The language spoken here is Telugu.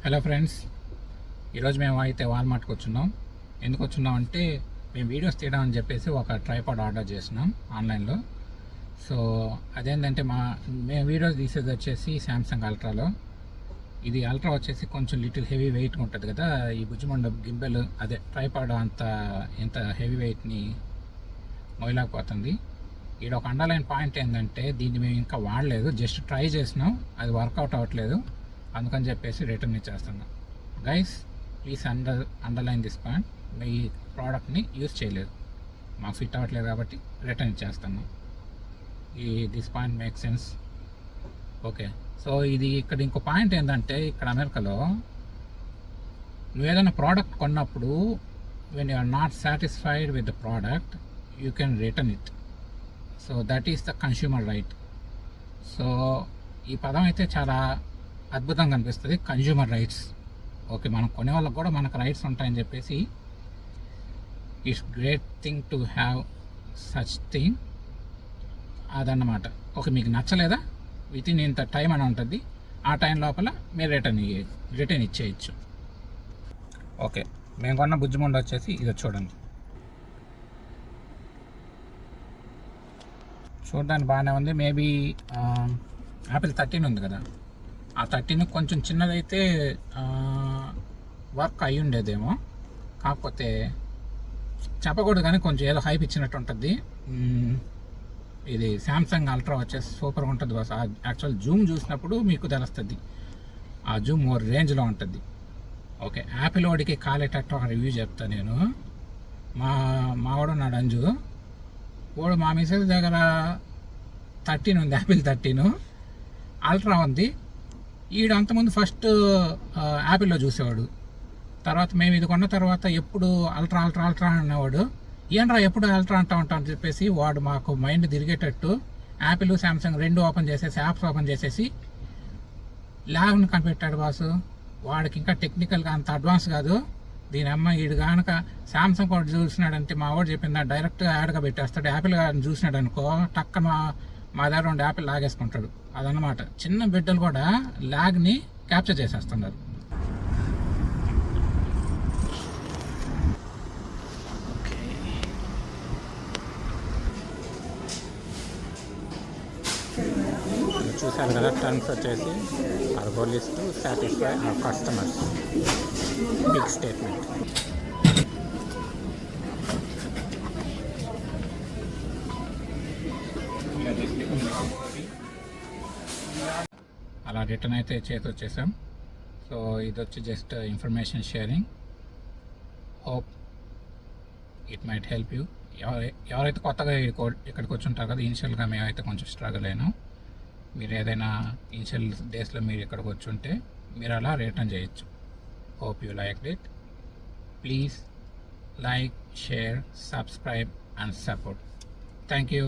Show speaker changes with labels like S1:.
S1: హలో ఫ్రెండ్స్, ఈరోజు మేము అయితే వాల్మార్ట్కి వచ్చున్నాం. ఎందుకు వచ్చున్నాం అంటే మేము వీడియోస్ తీయడం అని చెప్పేసి ఒక ట్రైపాడ్ ఆర్డర్ చేసినాం ఆన్లైన్లో. సో అదేంటంటే మేము వీడియోస్ తీసేది వచ్చేసి శాంసంగ్ అల్ట్రాలో. ఇది అల్ట్రా వచ్చేసి కొంచెం లిటిల్ హెవీ వెయిట్ ఉంటుంది కదా, ఈ బుజ్జిమండ గింబెల్ అదే ట్రైపాడ్ ఇంత హెవీ వెయిట్ని మోయలేకపోతుంది. ఈడ ఒక అండర్లైన్ పాయింట్ ఏంటంటే దీన్ని మేము ఇంకా వాడలేదు, జస్ట్ ట్రై చేసినాం, అది వర్కౌట్ అవ్వట్లేదు. అందుకని చెప్పేసి రిటర్న్ ఇచ్చేస్తున్నాం. Guys please underline this point, మీ ప్రోడక్ట్ని యూజ్ చేయలేదు, మాకు ఫిట్ అవ్వట్లేదు కాబట్టి రిటర్న్ ఇచ్చేస్తున్నాం. This point make sense. Okay, so ఇది ఇక్కడ ఇంకో పాయింట్ ఏంటంటే, ఇక్కడ అమెరికాలో నువ్వు ఏదైనా ప్రోడక్ట్ కొన్నప్పుడు when you are not satisfied with the product you can return it. So that is the consumer right. So ఈ పదం అయితే చాలా అద్భుతంగా అనిపిస్తుంది, కన్జ్యూమర్ రైట్స్. ఓకే, మనం కొనే వాళ్ళకి కూడా మనకు రైట్స్ ఉంటాయని చెప్పేసి it's great thing to have such thing అదన్నమాట. ఓకే, మీకు నచ్చలేదా, విత్ ఇన్ ఇంత టైం అని ఉంటుంది, ఆ టైం లోపల మీరు రిటర్న్ ఇచ్చేయచ్చు. ఓకే, మేము కొన్న బుజ్జిమండ వచ్చేసి ఇది చూడండి. చూడడానికి బాగానే ఉంది. మేబీ యాపిల్ 13 ఉంది కదా, ఆ 13 కొంచెం చిన్నదైతే వర్క్ అయి ఉండేదేమో, కాకపోతే చెప్పకూడదు కానీ కొంచెం ఏదో హైప్ ఇచ్చినట్టు ఉంటుంది. ఇది శాంసంగ్ అల్ట్రా వచ్చేసి సూపర్గా ఉంటుంది బాస్. యాక్చువల్ జూమ్ చూసినప్పుడు మీకు తెలుస్తుంది, ఆ జూమ్ ఓ రేంజ్లో ఉంటుంది. ఓకే, యాపిల్ వాడికి కాలేటట్టు ఒక రివ్యూ చెప్తాను నేను. మావాడు ఉన్నాడు అంజు, వాడు మా మిసెస్ దగ్గర 13 ఉంది, యాపిల్ 13 అల్ట్రా ఉంది. ఈడు అంతకుముందు ఫస్ట్ యాపిల్లో చూసేవాడు, తర్వాత మేము ఇది కొన్న తర్వాత ఎప్పుడు అల్ట్రా అల్ట్రా అల్ట్రా అనేవాడు. ఏంట్రా ఎప్పుడు అల్ట్రా అంటా ఉంటా అని చెప్పేసి వాడు మాకు మైండ్ తిరిగేటట్టు యాపిల్ శాంసంగ్ రెండు ఓపెన్ చేసేసి యాప్స్ ఓపెన్ చేసేసి ల్యాబ్ని కనిపెట్టాడు బాసు. వాడికి ఇంకా టెక్నికల్గా అంత అడ్వాన్స్ కాదు. దీని అమ్మ ఈడు కనుక శాంసంగ్ వాడు చూసినాడంటే మా వాడు చెప్పిందా డైరెక్ట్గా యాడ్గా పెట్టేస్తాడు. యాపిల్ గారిని చూసినాడు అనుకో టక్కన మా దగ్గర 2 యాపిల్ లాగేసుకుంటాడు. అదన్నమాట, చిన్న బిడ్డలు కూడా ల్యాగ్ని క్యాప్చర్ చేసేస్తున్నారు. చూసారు కదా, టర్మ్స్ వచ్చేసి our goal is to satisfy our customers. Big statement. అలా రిటర్న్ అయితే చేసి వచ్చేసాం. సో ఇది వచ్చి just information sharing. Hope it might help you. ఎవరైతే కొత్తగా ఇక్కడికి వచ్చి ఉంటారు కదా, ఇనిషియల్గా మేమైతే కొంచెం స్ట్రగుల్ అయినాం. మీరు ఏదైనా ఇనిషియల్ డేస్లో మీరు ఇక్కడికి వచ్చి ఉంటే మీరు అలా రిటర్న్ చేయొచ్చు. Hope you like it. Please like, share, subscribe and support. Thank you.